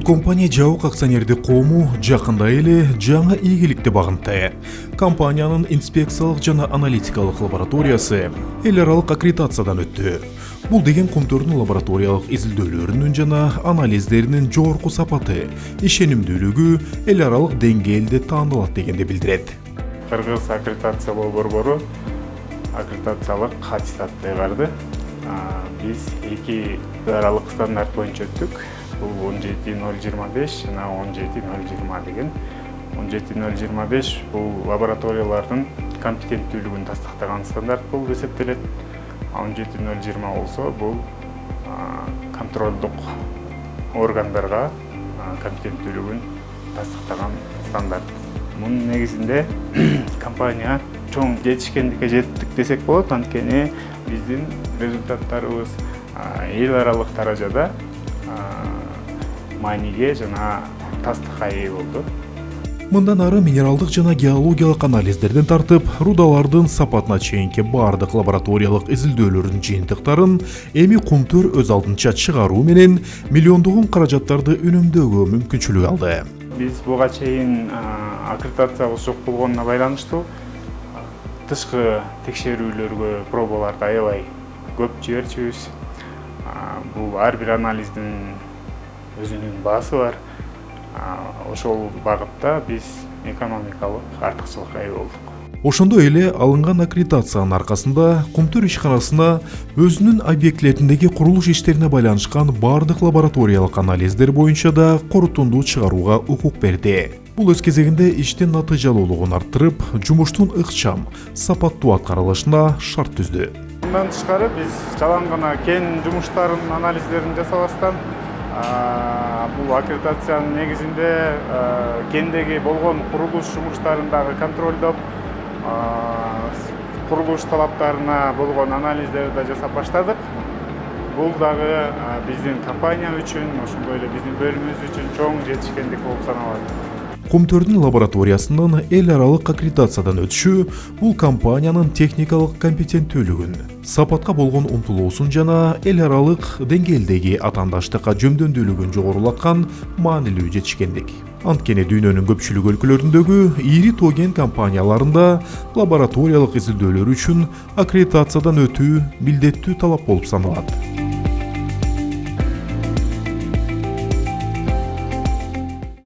Компания жабык акционердик коому жакында эле жаңы ийгиликти багынты. Компаниянын инспекциялык жана аналитикалык лабораториясы эл аралык аккредитациядан өттү. Бул деген Кумтөрдүн лабораториялык изилдөөлөрүнүн жана анализдеринин жогорку сапаты, ишенимдүүлүгү эл аралык деңгээлде таанылат дегенди билдирет. Кыргыз аккредитация борбору аккредитациялык аттестатты барды. Биз эки аралык стандарт боюнча өттүк. Бул 17025 жана 17020 деген. 17025 бул лабораториялардын компетенттүүлүгүн тастыктаган стандарт болуп эсептелет. 17020 болсо бул контролдук органдарга компетенттүүлүгүн тастыктаган стандарт. Мунун негизинде компания чоң жетишкендикке жеттик десек болот, анткени биздин результаттарыбыз эл аралык даражада мааниге жана тастыкка ээ болду. Мындан ары минералдык жана геологиялык анализдерден тартып, рудалардын сапатына чейинки бардык лабораториялык изилдөөлөрдүн жыйынтыктарын эми Кумтөр өз алдынча чыгаруу менен миллиондогон каражаттарды үнөмдөөгө мүмкүнчүлүк алды. Биз буга чейин аккредитациябыз жок болгонуна байланыштуу тышкы текшерүүлөргө пробаларды аябай көп жиберчүбүз. Бул ар бир анализдин өзүнүн баасы бар. Ошол багытта биз экономикалык артыкчылыкка ээ болдук. Ошондой эле алынган аккредитациянын аркасында Кумтөр ишканасына өзүнүн объектилериндеги курулуш иштерине байланышкан бардык лабораториялык анализдер боюнча да корутунду чыгарууга укук берди. Бул өз кезегинде иштин натыйжалуулугун арттырып, жумуштун ыкчам, сапаттуу аткарылышына шарт түздү. Мындан тышкары биз жалаң гана кен жумуштарынын анализдерин жасабастан бул аккредитациянын негизинде кендеги болгон курулуш жумуштарын дагы контролдоп, курулуш талаптарына болгон анализдерди да жасап баштадык. Бул дагы биздин компания үчүн, ошондой эле биздин бөлүмүбүз үчүн чоң жетишкендик болуп саналат. Кумтөрдүн лабораториясынын эл аралык аккредитациядан өтүшү бул компаниянын техникалык компетенттүүлүгүн, сапатка болгон умтулуусун жана эл аралык деңгээлдеги атаандаштыкка жөндөмдүүлүгүн жогорулаткан маанилүү жетишкендик. Анткени дүйнөнүн көпчүлүк өлкөлөрүндөгү ири тоо кен компанияларында лабораториялык изилдөөлөр үчүн аккредитациядан өтүү милдеттүү талап болуп саналат.